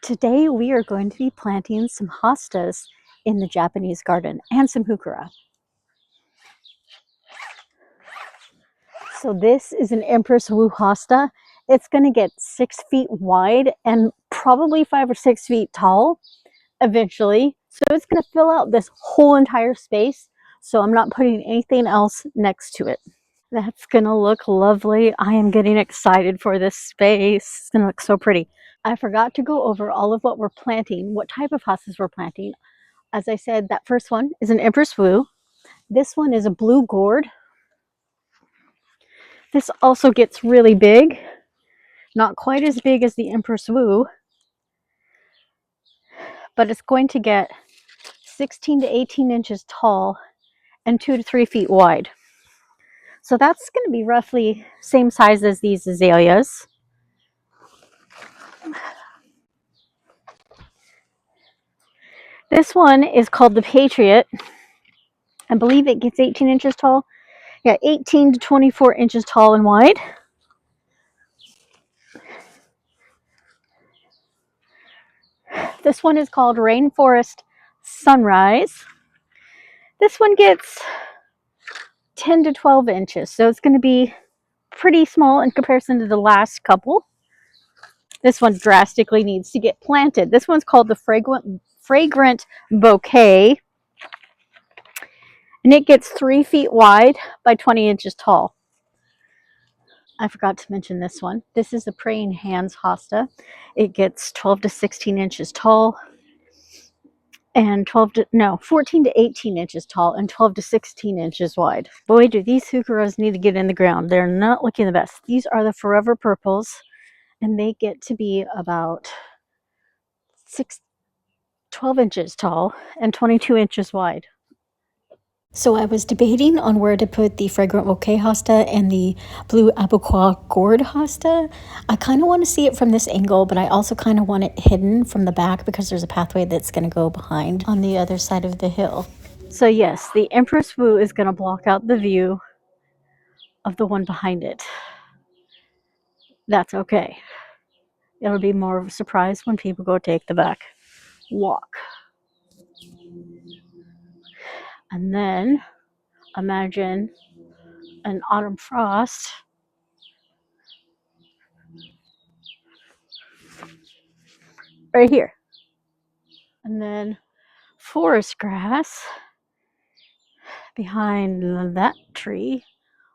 Today we are going to be planting some hostas in the Japanese garden and some Huechera. So this is an Empress Wu hosta. It's going to get 6 feet wide and probably 5 or 6 feet tall eventually. So it's going to fill out this whole entire space. So I'm not putting anything else next to it. That's going to look lovely. I am getting excited for this space. It's going to look so pretty. I forgot to go over all of what we're planting, what type of hostas we're planting. As I said, that first one is an Empress Wu. This one is a blue gourd. This also gets really big. Not quite as big as the Empress Wu, but it's going to get 16 to 18 inches tall and 2 to 3 feet wide. So that's going to be roughly same size as these azaleas. This one is called the Patriot. I believe it gets 18 inches tall. Yeah, 18 to 24 inches tall and wide. This one is called Rainforest Sunrise. This one gets 10 to 12 inches, so it's going to be pretty small in comparison to the last couple. This one drastically needs to get planted. This one's called the Fragrant Bouquet, and it gets 3 feet wide by 20 inches tall. I forgot to mention this one. This is the Praying Hands hosta. It gets 12 to 16 inches tall and 14 to 18 inches tall and 12 to 16 inches wide. Boy, do these Heucheras need to get in the ground. They're not looking the best. These are the Forever Purples, and they get to be about 12 inches tall and 22 inches wide. So I was debating on where to put the Fragrant Bouquet hosta and the blue Abiqua Gourd hosta. I kind of want to see it from this angle, but I also kind of want it hidden from the back because there's a pathway that's going to go behind on the other side of the hill. So yes, the Empress Wu is going to block out the view of the one behind it. That's okay. It'll be more of a surprise when people go take the back walk. And then imagine an autumn frost right here. And then forest grass behind that tree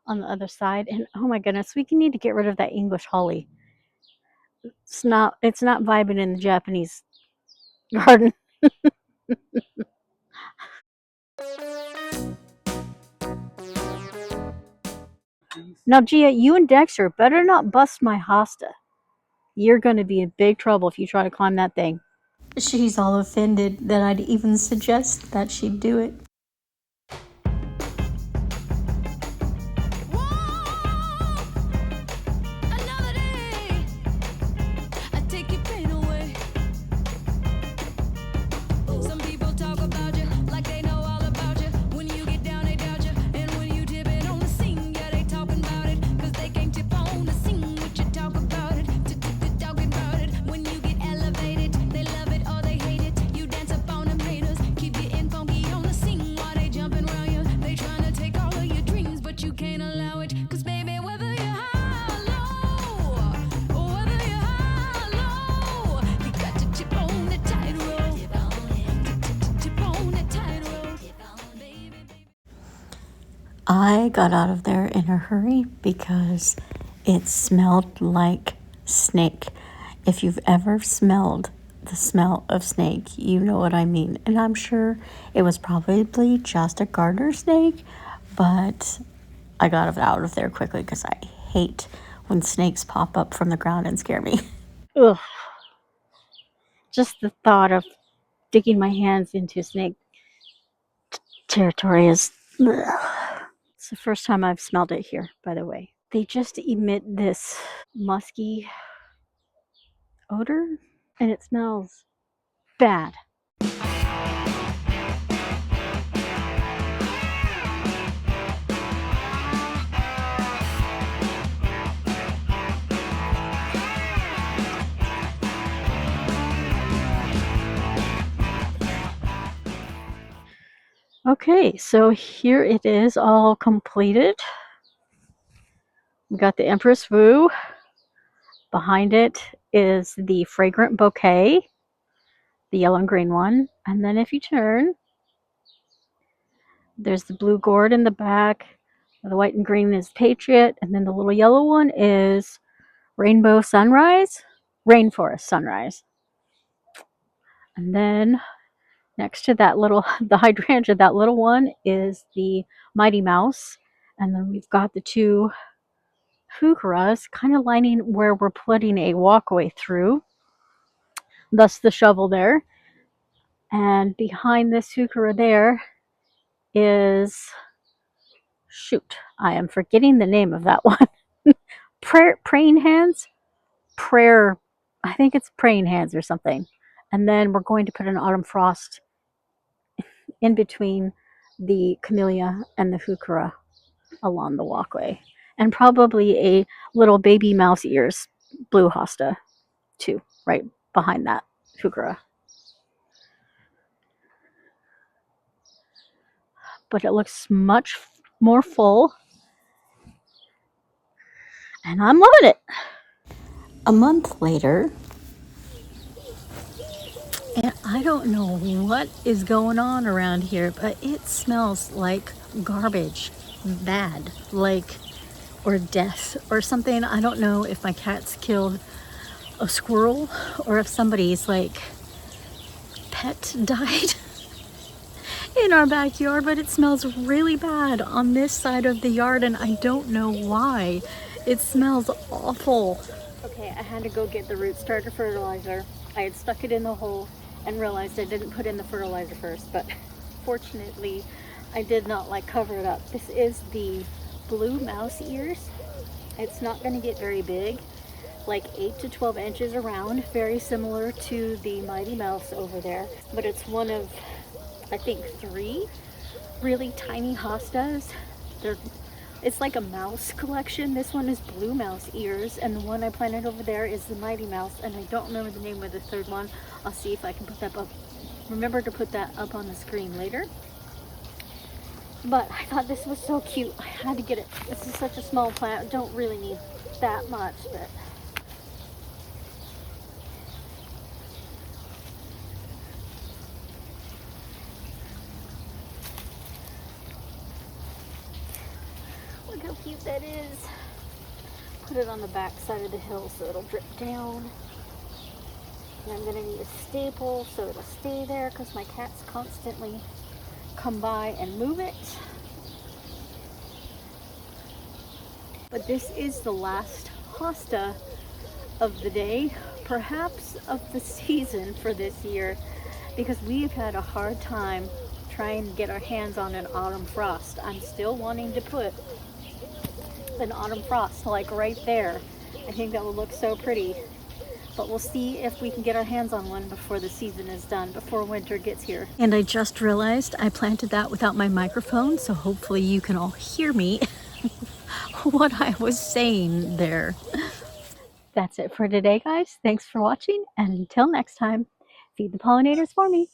on the other side. And oh my goodness, we need to get rid of that English holly. It's not vibing in the Japanese garden. Now, Gia, you and Dexter better not bust my hosta. You're going to be in big trouble if you try to climb that thing. She's all offended that I'd even suggest that she'd do it. I got out of there in a hurry because it smelled like snake. If you've ever smelled the smell of snake, you know what I mean. And I'm sure it was probably just a garter snake, but I got out of there quickly because I hate when snakes pop up from the ground and scare me. Ugh. Just the thought of digging my hands into snake territory is... Ugh. It's the first time I've smelled it here, by the way. They just emit this musky odor, and it smells bad. Okay, so here it is all completed. We got the Empress Wu. Behind it is the Fragrant Bouquet, the yellow and green one. And then if you turn, there's the blue Gourd in the back. The white and green is Patriot. And then the little yellow one is Rainforest Sunrise. And then next to that little, the hydrangea, that little one is the Mighty Mouse. And then we've got the two Heucheras kind of lining where we're putting a walkway through. Thus the shovel there. And behind this Heuchera there is, shoot, I am forgetting the name of that one. Praying hands? I think it's praying hands or something. And then we're going to put an autumn frost in between the camellia and the Heuchera along the walkway. And probably a little baby mouse ears blue hosta too, right behind that Heuchera. But it looks much more full, and I'm loving it. A month later, and I don't know what is going on around here, but it smells like garbage, bad, like, or death or something. I don't know if my cats killed a squirrel or if somebody's like pet died in our backyard, but it smells really bad on this side of the yard, and I don't know why. It smells awful. Okay, I had to go get the root starter fertilizer. I had stuck it in the hole and realized I didn't put in the fertilizer first, but fortunately I did not cover it up. This is the blue mouse ears. It's not going to get very big, like 8 to 12 inches around, very similar to the Mighty Mouse over there, but it's one of, I think, 3 really tiny hostas. It's like a mouse collection. This one is blue mouse ears, and the one I planted over there is the Mighty Mouse, and I don't remember the name of the third one. I'll see if I can put that up. Remember to put that up on the screen later. But I thought this was so cute. I had to get it. This is such a small plant. I don't really need that much, but look how cute that is. Put it on the back side of the hill so it'll drip down. And I'm gonna need a staple so it'll stay there because my cats constantly come by and move it. But this is the last hosta of the day, perhaps of the season for this year, because we've had a hard time trying to get our hands on an autumn frost. I'm still wanting to put an autumn frost like right there. I think that will look so pretty, but we'll see if we can get our hands on one before the season is done, before winter gets here. And I just realized I planted that without my microphone, so hopefully you can all hear me what I was saying there. That's it for today, guys. Thanks for watching, and until next time, feed the pollinators for me.